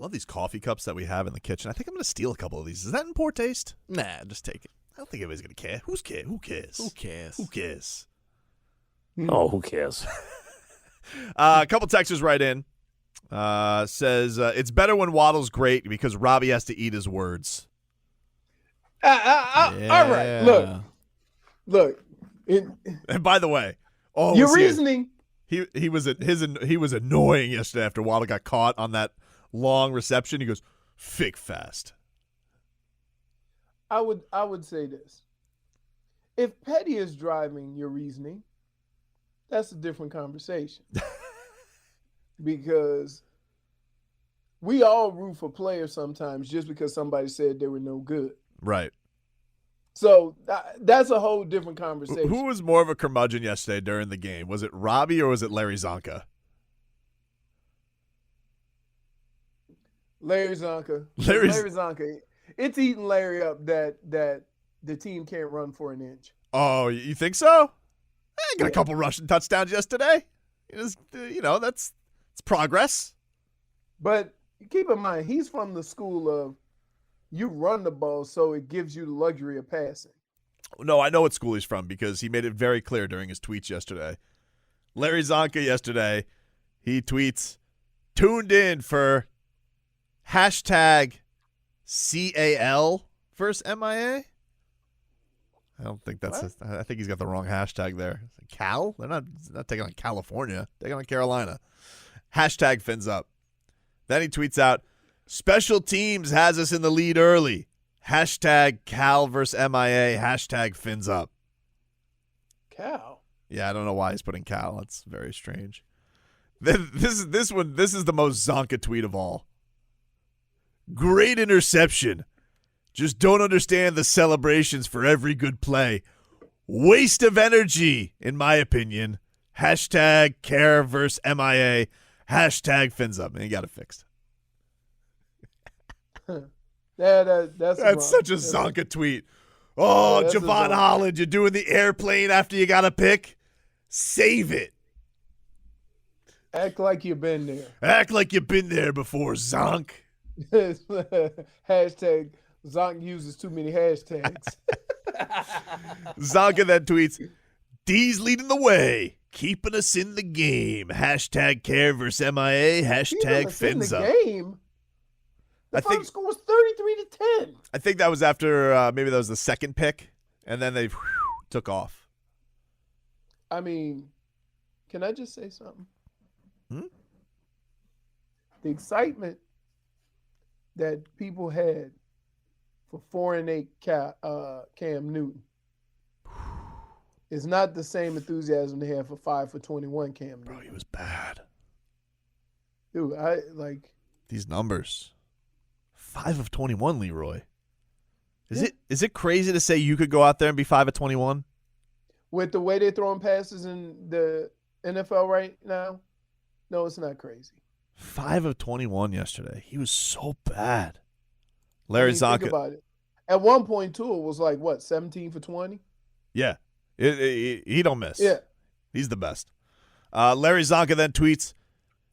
Love these coffee cups that we have in the kitchen. I think I'm going to steal a couple of these. Is that in poor taste? Nah, just take it. I don't think anybody's going to care. Who cares? Who cares? Who cares? Oh, who cares? A couple texters right in. Says, it's better when Waddle's great because Robbie has to eat his words. All right, look. And by the way, Your reasoning. He was annoying yesterday after Waddle got caught on that long reception. He goes, fake fast. I would say this. If Petty is driving your reasoning, that's a different conversation. Because we all root for players sometimes just because somebody said they were no good. Right. So that's a whole different conversation. Who was more of a curmudgeon yesterday during the game? Was it Robbie or was it Larry Zonka? Larry Zonka. Larry Zonka. It's eating Larry up that the team can't run for an inch. Oh, you think so? Got a couple rushing touchdowns yesterday. It's progress. But keep in mind, he's from the school of you run the ball so it gives you the luxury of passing. No, I know what school he's from because he made it very clear during his tweets yesterday. Larry Zonka yesterday, he tweets, tuned in for hashtag CAL versus MIA. I don't think that's I think he's got the wrong hashtag there. Cal? They're not taking on California. They're taking on Carolina. Hashtag fins up. Then he tweets out, special teams has us in the lead early. Hashtag Cal versus MIA. Hashtag fins up. Cal? Yeah, I don't know why he's putting Cal. That's very strange. This is the most Zonka tweet of all. Great interception. Just don't understand the celebrations for every good play. Waste of energy, in my opinion. Hashtag care versus MIA. Hashtag fins up. And he got it fixed. That's such a Zonka tweet. Oh, Javon Holland, you're doing the airplane after you got a pick? Save it. Act like you've been there. Act like you've been there before, Zonk. Hashtag Zonk uses too many hashtags. Zonka then tweets, D's leading the way, keeping us in the game. Hashtag care versus MIA. Hashtag fins up. Game? The final score was 33-10. I think that was after maybe that was the second pick, and then they took off. I mean, can I just say something? The excitement that people had for 4-8 Cam Newton is not the same enthusiasm they had for 5 for 21 Cam Newton. Bro, he was bad. Dude, these numbers. 5 of 21, Leroy. Is it crazy to say you could go out there and be 5 of 21? With the way they're throwing passes in the NFL right now? No, it's not crazy. 5 of 21 yesterday. He was so bad. Larry Zonka. Think about it. At one point, too, it was like, 17 for 20? Yeah. He don't miss. Yeah. He's the best. Larry Zonka then tweets,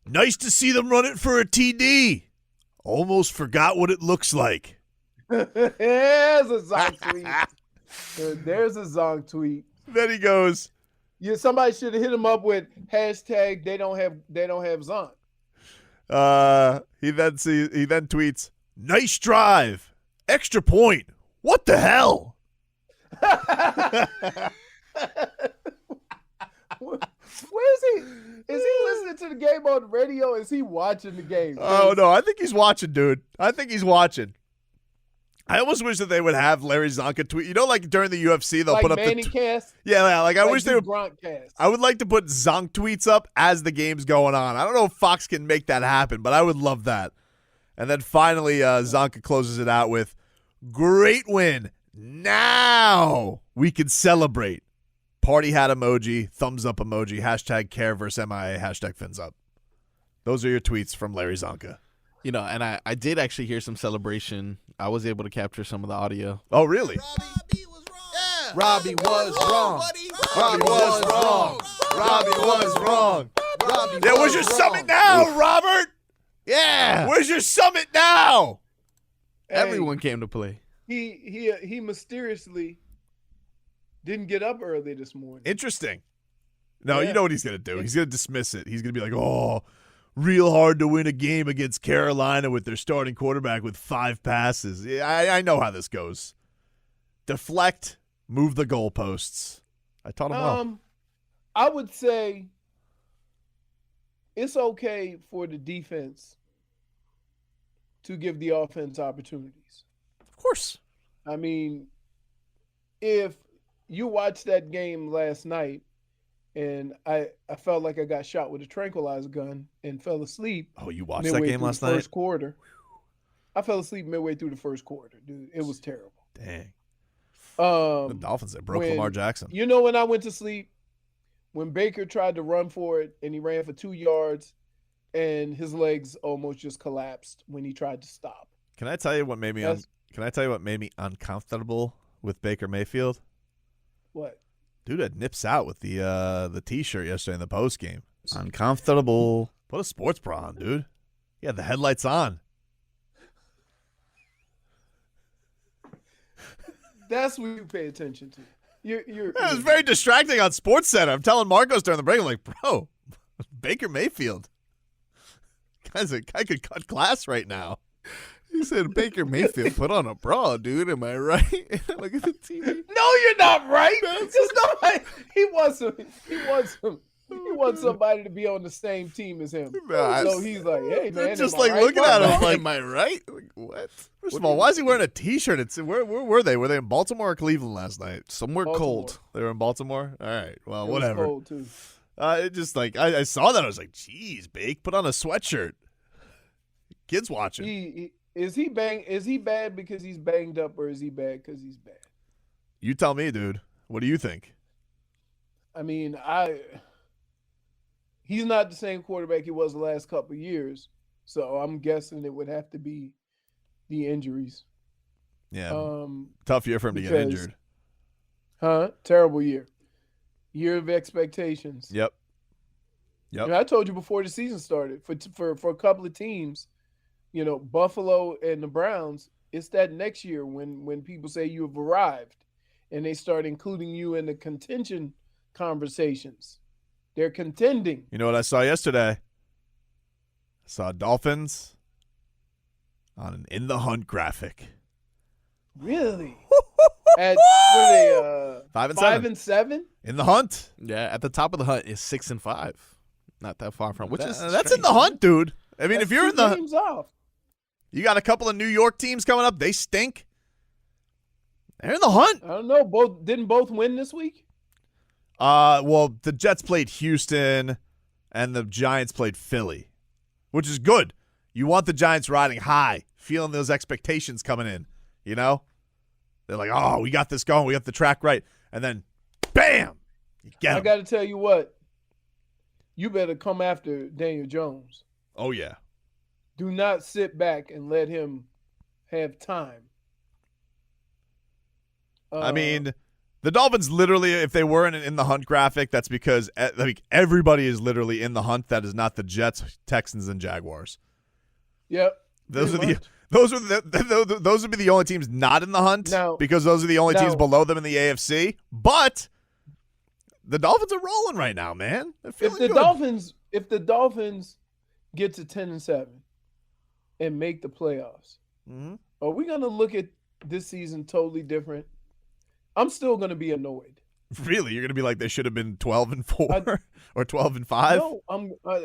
nice to see them run it for a TD. Almost forgot what it looks like. There's a Zonk tweet. There's a Zonk tweet. Then he goes, yeah, somebody should have hit him up with hashtag they don't have Zonk. He then tweets, nice drive. Extra point. What the hell? Where is he? Is he listening to the game on the radio? Is he watching the game? Oh, no. I think he's watching, dude. I think he's watching. I almost wish that they would have Larry Zonka tweet. You know, like during the UFC, they'll put up Manny cast? Yeah, like I wish they would. Broadcast. I would like to put Zonk tweets up as the game's going on. I don't know if Fox can make that happen, but I would love that. And then finally, Zonka closes it out with, great win. Now we can celebrate. Party hat emoji, thumbs up emoji, hashtag care versus MIA, hashtag fins up. Those are your tweets from Larry Zonka. You know, and I did actually hear some celebration. I was able to capture some of the audio. Oh, really? Robbie was wrong. Robbie was wrong. Robbie was wrong. Yeah, where's your summit now, Robert? Yeah. Where's your summit now? Everyone came to play. He mysteriously didn't get up early this morning. Interesting. No, Yeah. you know what he's going to do. He's going to dismiss it. He's going to be like, oh, real hard to win a game against Carolina with their starting quarterback with 5 passes. Yeah, I know how this goes. Deflect, move the goalposts. I taught him well. I would say it's okay for the defense to give the offense opportunities. Of course. I mean, if you watched that game last night and I felt like I got shot with a tranquilizer gun and fell asleep. Oh, you watched that midway game through last the night? First quarter. I fell asleep midway through the first quarter, dude. It was terrible. Dang. The Dolphins, they broke when- Lamar Jackson. You know when I went to sleep? When Baker tried to run for it and he ran for 2 yards and his legs almost just collapsed when he tried to stop. Can I tell you what made me uncomfortable with Baker Mayfield? What? Dude had nips out with the T-shirt yesterday in the post game. Uncomfortable. Put a sports bra on, dude. He had the headlights on. That's what you pay attention to. You're It was very distracting on Sports Center. I'm telling Marcos during the break, I'm like, bro, Baker Mayfield. Guy could cut class right now. He said Baker Mayfield put on a bra, dude. Am I right? Look at the TV. No, you're not right. There's nobody. He wants somebody to be on the same team as him. Nah, So he's like, hey man, just am I like right, looking bro? at him like, Am I right? Like, what? First of all, why is he wearing a T-shirt? It's where were they? Were they in Baltimore or Cleveland last night? Somewhere Baltimore. cold. They were in Baltimore. All right, well, It was whatever. cold, too. It just like I saw that, I was like, geez, Bake, put on a sweatshirt. Kids watching. Is he bad because he's banged up, or is he bad because he's bad? You tell me, dude. What do you think? I mean, he's not the same quarterback he was the last couple of years, so I'm guessing it would have to be the injuries. Yeah, tough year for him to get injured. Terrible year. Year of expectations. Yep. And I told you before the season started, for a couple of teams, you know, Buffalo and the Browns, it's that next year when people say you have arrived and they start including you in the contention conversations. They're contending. You know what I saw yesterday? I saw Dolphins on an In the Hunt graphic. Really? At what are they, 5 and 5 and 7? In the Hunt. Yeah, at the top of the hunt is 6-5. Not that far from, which is That's in the Hunt, dude. I mean, if you're in the, games off. you got a couple of New York teams coming up. They stink. They're in the Hunt. I don't know. Didn't both win this week? Well, the Jets played Houston, and the Giants played Philly, which is good. You want the Giants riding high, feeling those expectations coming in. You know, they're like, oh, we got this going. We got the track right, and then, bam, you get 'em. I got to tell you what. You better come after Daniel Jones. Oh yeah. Do not sit back and let him have time. I mean, the Dolphins literally, if they weren't in the Hunt graphic, that's because like everybody is literally in the Hunt. That is not the Jets, Texans, and Jaguars. Yep. Those are pretty the much. those would be the only teams not in the Hunt because those are the only teams below them in the AFC. But the Dolphins are rolling right now, man. They're feeling good. If the Dolphins get to 10 and 7 and make the playoffs, are we gonna look at this season totally different? I'm still gonna be annoyed. Really, you're gonna be like they should have been 12 and 4 or 12 and 5. No,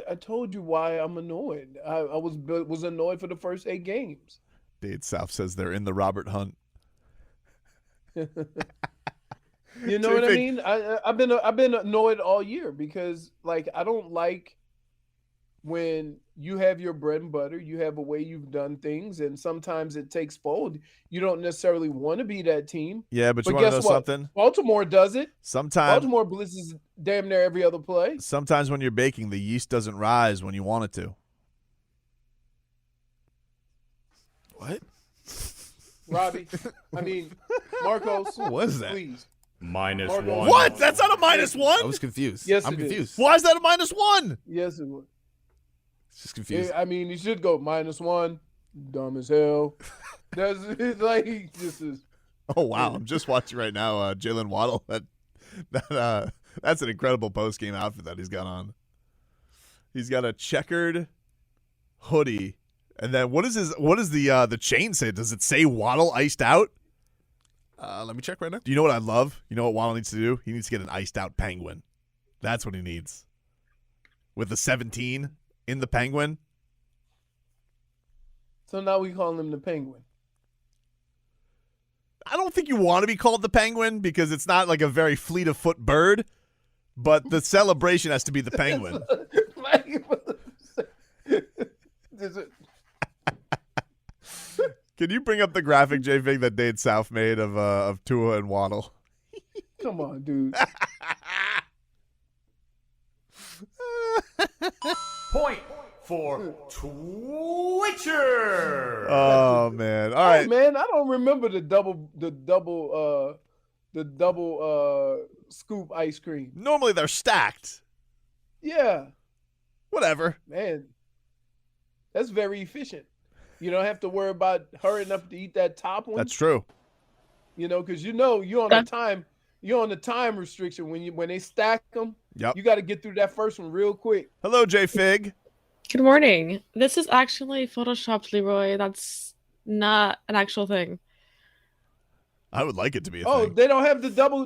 I told you why I'm annoyed. I was annoyed for the first 8 games. Dade South says they're in the Robert Hunt. You know what I mean? I've been annoyed all year because like I don't like when you have your bread and butter, you have a way you've done things, and sometimes it takes fold. You don't necessarily want to be that team. Yeah, but you want to know guess what? something? Baltimore does it. Sometimes Baltimore blitzes damn near every other play. Sometimes when you're baking, the yeast doesn't rise when you want it to. What? Robbie, Marcos. What was that? Please. -1. What? That's not a -1? I was confused. Yes, I'm it is. confused. Why is that a -1? Yes, it would. It's just confused. I mean, he should go -1. Dumb as hell. It's like this is. Oh wow! I'm just watching right now. Jalen Waddle. That's an incredible post game outfit that he's got on. He's got a checkered hoodie, and then what does the chain say? Does it say Waddle iced out? Let me check right now. Do you know what I love? You know what Waddle needs to do? He needs to get an iced out penguin. That's what he needs. With the 17 in the penguin. So now we call him the Penguin. I don't think you want to be called the penguin because it's not like a very fleet of foot bird, but the celebration has to be the penguin. Can you bring up the graphic, J-Fig, that Dade South made of Tua and Waddle? Come on, dude. Point for Twitcher. Oh man! All right, man. I don't remember the double scoop ice cream. Normally they're stacked. Yeah. Whatever. Man, that's very efficient. You don't have to worry about hurrying up to eat that top one. That's true. You know, because you're on the time. You're on the time restriction when they stack them. Yep. You got to get through that first one real quick. Hello, J-Fig. Good morning. This is actually photoshopped, Leroy. That's not an actual thing. I would like it to be a Oh, thing. they don't have the double.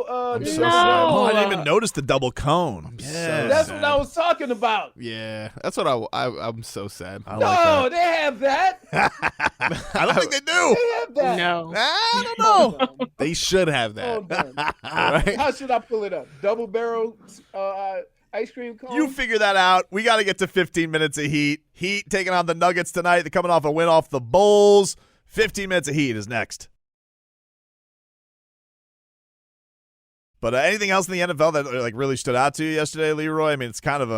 I'm so No. sad. Oh, I didn't even notice the double cone. so That's sad. what I was talking about. Yeah, that's what I'm so sad. I No, like they have that. that. I don't think they do. They have that. No. I don't know. Hold on. They should have that. Hold on. Right? How should I pull it up? Double barrel ice cream cone? You figure that out. We got to get to 15 minutes of heat. Heat taking on the Nuggets tonight. They're coming off a win off the Bulls. 15 minutes of heat is next. But anything else in the NFL that like really stood out to you yesterday, Leroy? I mean, it's kind of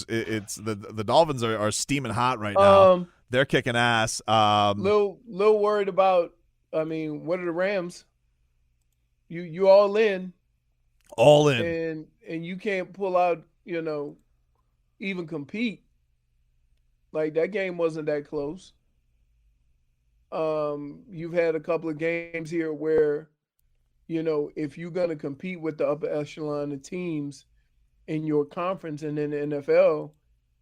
it's the Dolphins are steaming hot right now. They're kicking ass. Little worried about. I mean, what are the Rams? You all in, All in. and you can't pull out. You know, even compete. Like that game wasn't that close. You've had a couple of games here where, you know, if you're going to compete with the upper echelon of teams in your conference and in the NFL,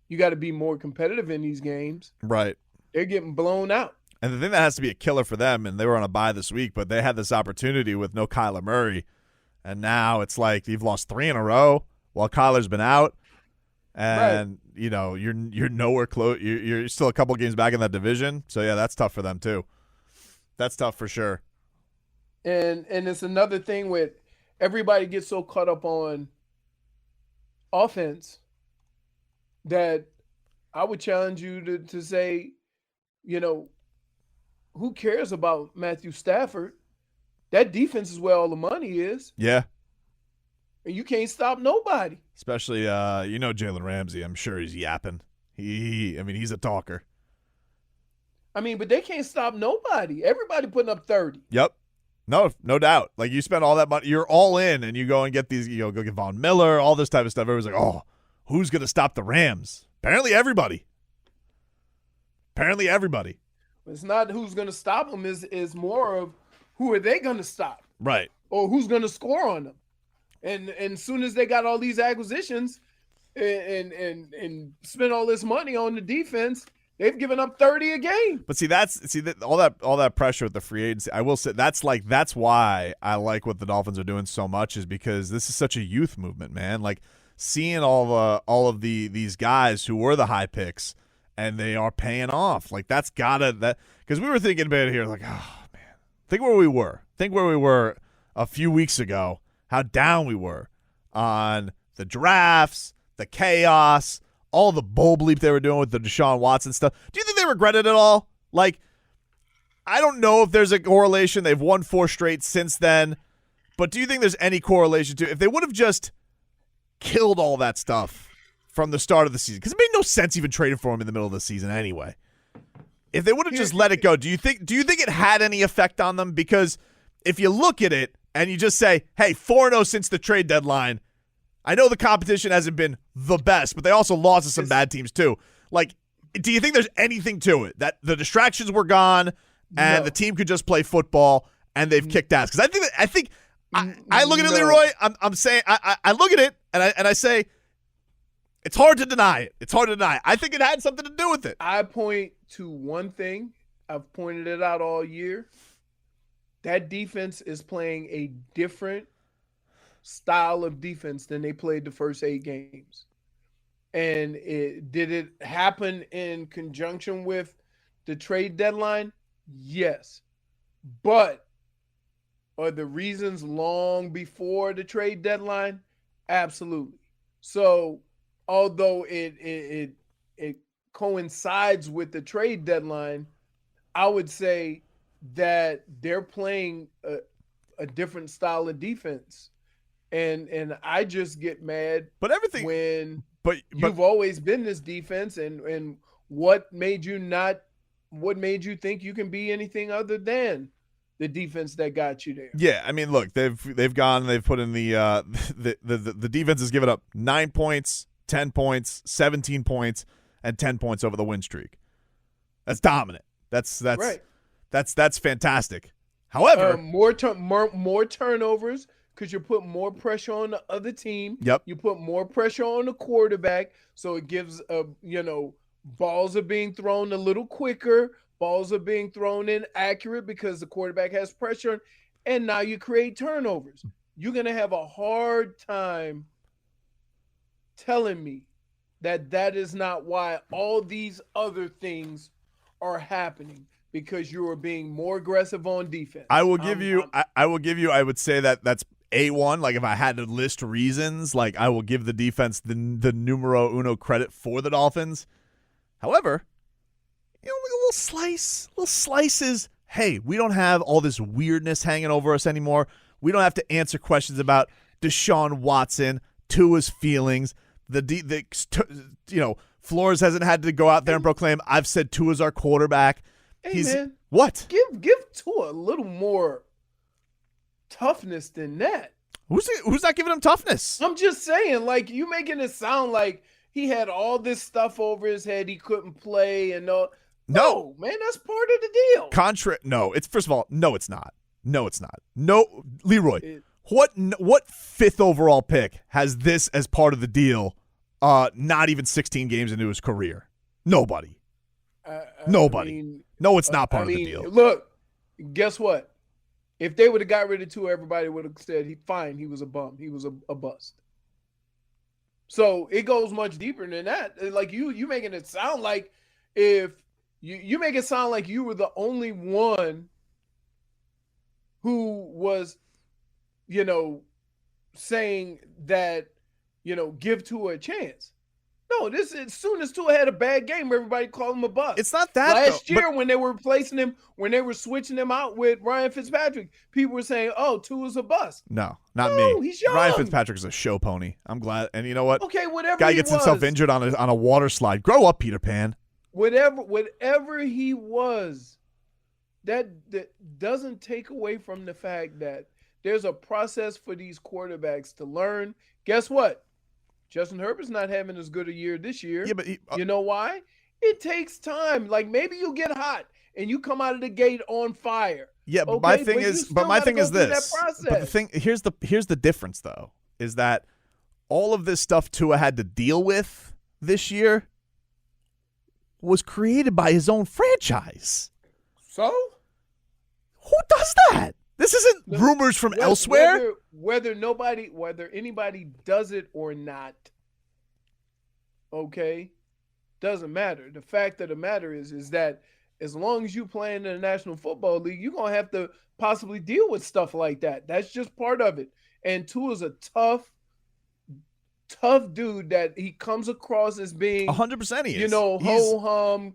you got to be more competitive in these games. Right. They're getting blown out. And the thing that has to be a killer for them, and they were on a bye this week, but they had this opportunity with no Kyler Murray, and now it's like you've lost 3 in a row while Kyler's been out, and you know you're nowhere close. You're still a couple games back in that division, so yeah, that's tough for them too. That's tough for sure. And it's another thing with everybody gets so caught up on offense that I would challenge you to say, you know, who cares about Matthew Stafford? That defense is where all the money is. Yeah. And you can't stop nobody. Especially, Jalen Ramsey. I'm sure he's yapping. He's a talker. I mean, but they can't stop nobody. Everybody putting up 30. Yep. No doubt. Like, you spend all that money. You're all in, and you go and get these, go get Von Miller, all this type of stuff. Everyone's like, oh, who's going to stop the Rams? Apparently everybody. It's not who's going to stop them. Is more of who are they going to stop? Right. Or who's going to score on them? And as soon as they got all these acquisitions and spent all this money on the defense, they've given up 30 a game. But all that pressure with the free agency. I will say that's why I like what the Dolphins are doing so much, is because this is such a youth movement, man. Like seeing all of these guys who were the high picks and they are paying off. Like that's because we were thinking about it here, like, oh man, think where we were a few weeks ago. How down we were on the drafts, the chaos, all the bull bleep they were doing with the Deshaun Watson stuff. Do you think they regret it at all? Like, I don't know if there's a correlation. They've won 4 straight since then. But do you think there's any correlation to if they would have just killed all that stuff from the start of the season? Because it made no sense even trading for him in the middle of the season anyway. If they would have just let it go, do you think it had any effect on them? Because if you look at it, and you just say, hey, 4-0 since the trade deadline. I know the competition hasn't been the best, but they also lost to some bad teams too. Like, do you think there's anything to it that the distractions were gone and No. the team could just play football and they've kicked ass? Because I look at it, No. Leroy. I'm saying I look at it and I say it's hard to deny it. It's hard to deny. I think it had something to do with it. I point to one thing. I've pointed it out all year. That defense is playing a different style of defense than they played the first 8 games. And did it happen in conjunction with the trade deadline? Yes. But are the reasons long before the trade deadline? Absolutely. So although it coincides with the trade deadline, I would say that they're playing a different style of defense. And I just get mad But everything when but you've always been this defense, and what made you think you can be anything other than the defense that got you there? yeah, I mean, look, they've put in the defense has given up 9 points, 10 points, 17 points, and 10 points over the win streak. That's dominant. That's Right. That's fantastic. However, More turnovers because you put more pressure on the other team. Yep. You put more pressure on the quarterback, so it gives balls are being thrown a little quicker. Balls are being thrown in accurate because the quarterback has pressure, and now you create turnovers. You're gonna have a hard time telling me that is not why all these other things are happening, because you are being more aggressive on defense. I will give you. I would say that's A1. Like, if I had to list reasons, like, I will give the defense the numero uno credit for the Dolphins. However, little slices. Hey, we don't have all this weirdness hanging over us anymore. We don't have to answer questions about Deshaun Watson, Tua's feelings. Flores hasn't had to go out there and proclaim, "I've said Tua's our quarterback." Hey, man, what? Give Tua a little more toughness than that. Who's not giving him toughness? I'm just saying, like, you making it sound like he had all this stuff over his head, he couldn't play, and all. No, man, that's part of the deal. No, it's first of all, no, it's not. No, it's not. No, Leroy, what 5th overall pick has this as part of the deal? Not even 16 games into his career. Nobody. Nobody. No, it's not part of the deal. Look, guess what? If they would have got rid of Tua, everybody would have said he was a bum. He was a bust. So it goes much deeper than that. Like, you making it sound like if you make it sound like you were the only one who was, saying that, give Tua a chance. No, this as soon as Tua had a bad game, everybody called him a bust. It's not that last year when they were replacing him, when they were switching him out with Ryan Fitzpatrick, people were saying, "Oh, Tua's a bust." No, not me. He's young. Ryan Fitzpatrick is a show pony. I'm glad, and you know what? Okay, whatever. Guy gets himself injured on a water slide. Grow up, Peter Pan. Whatever he was, that doesn't take away from the fact that there's a process for these quarterbacks to learn. Guess what? Justin Herbert's not having as good a year this year. Yeah, but you know why? It takes time. Like, maybe you get hot and you come out of the gate on fire. Yeah, but okay? my thing is this. But the thing here's the difference though, is that all of this stuff Tua had to deal with this year was created by his own franchise. So? Who does that? This isn't rumors from elsewhere. Whether anybody does it or not, okay, doesn't matter. The fact of the matter is that as long as you play in the National Football League, you're going to have to possibly deal with stuff like that. That's just part of it. And Tua's a tough dude that he comes across as being 100% he is. Ho-hum,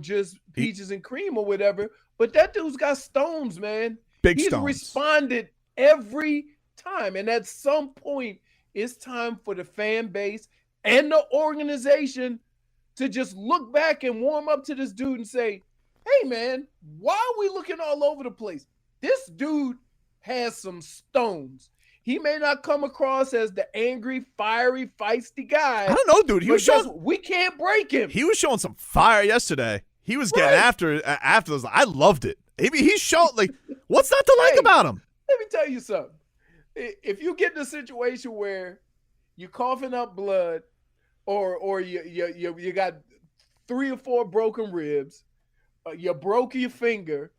just peaches and cream or whatever. But that dude's got stones, man. He's responded every time. And at some point, it's time for the fan base and the organization to just look back and warm up to this dude and say, hey, man, why are we looking all over the place? This dude has some stones. He may not come across as the angry, fiery, feisty guy. I don't know, dude. He was showing. We can't break him. He was showing some fire yesterday. He was getting after those. I loved it. He's showing like, what's not to like about him? Let me tell you something. If you get in a situation where you're coughing up blood, or you got 3 or 4 broken ribs, you broke your finger,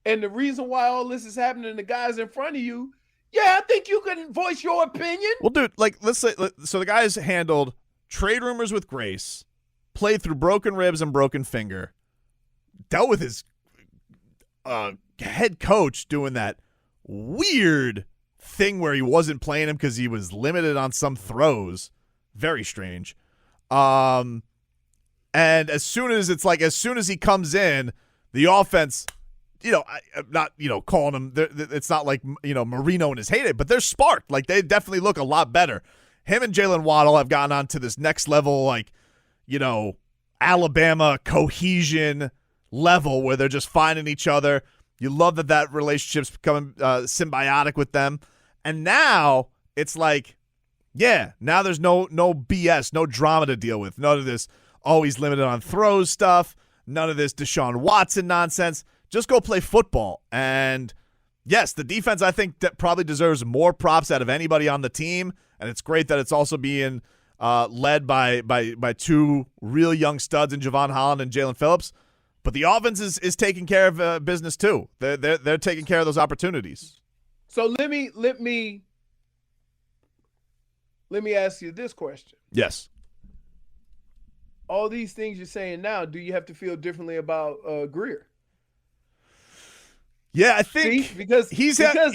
and the reason why all this is happening, the guys in front of you, I think you can voice your opinion. Well, dude, like let's say so the guy's handled trade rumors with grace, played through broken ribs and broken finger, dealt with his head coach doing that weird thing where he wasn't playing him because he was limited on some throws. Very strange. And as soon as he comes in, the offense, I'm not, calling him, it's not like, Marino in his heyday, but they're sparked. Like, they definitely look a lot better. Him and Jalen Waddle have gotten on to this next level, like, Alabama cohesion level where they're just finding each other. You love that relationship's becoming symbiotic with them. And now it's like, now there's no BS, no drama to deal with. None of this always limited on throws stuff. None of this Deshaun Watson nonsense. Just go play football. And yes, the defense I think that probably deserves more props out of anybody on the team. And it's great that it's also being led by 2 real young studs in Javon Holland and Jalen Phillips. But the offense is taking care of business too. They're taking care of those opportunities. So let me ask you this question. Yes. All these things you're saying now, do you have to feel differently about Greer? Yeah, I think because he's gonna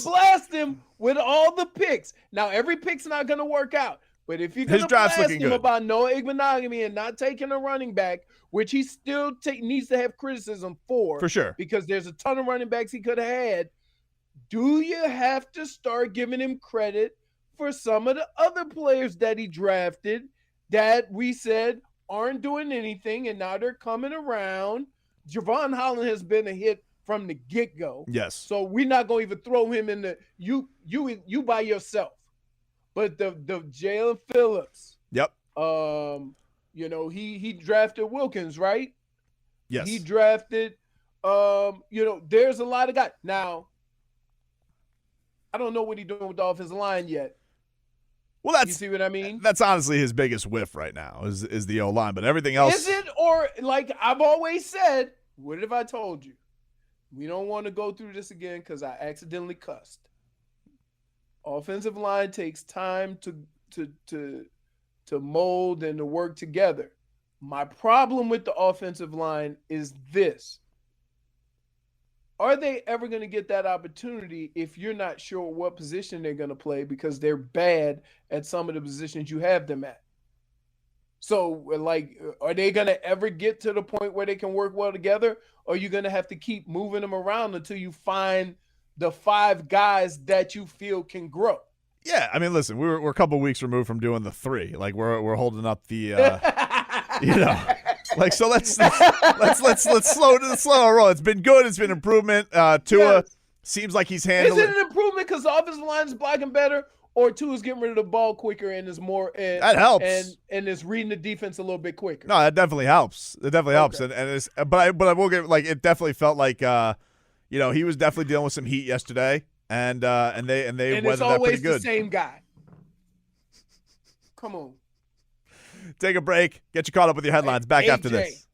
blast him with all the picks. Now every pick's not gonna work out, but if you're gonna blast him about Noah Igbenogany and not taking a running back, which he still needs to have criticism for sure, because there's a ton of running backs he could have had. Do you have to start giving him credit for some of the other players that he drafted that we said aren't doing anything and now they're coming around? Javon Holland has been a hit from the get-go. Yes. So we're not going to even throw him in the you by yourself. But the Jalen Phillips. Yep. He drafted Wilkins, right? Yes. He drafted there's a lot of guys. Now, I don't know what he's doing with the offensive line yet. Well, you see what I mean? That's honestly his biggest whiff right now is the O-line, but everything else. Is it? Or like I've always said, what have I told you? We don't want to go through this again because I accidentally cussed. Offensive line takes time to mold and to work together. My problem with the offensive line is this. Are they ever going to get that opportunity if you're not sure what position they're going to play because they're bad at some of the positions you have them at? So, like, are they going to ever get to the point where they can work well together? Or are you going to have to keep moving them around until you find the 5 guys that you feel can grow? Yeah, I mean, listen, we're a couple weeks removed from doing the 3. Like, we're holding up the, like, so let's slow roll. It's been good. It's been improvement. Tua seems like he's handling. Is it an improvement because the offensive line is blocking better, or Tua's getting rid of the ball quicker and is more? That helps. And is reading the defense a little bit quicker. No, that definitely helps. It definitely helps. And it's, but I will get, like, it definitely felt like he was definitely dealing with some heat yesterday, and they weathered that pretty good. It's always the same guy. Come on. Take a break. Get you caught up with your headlines. Back after this.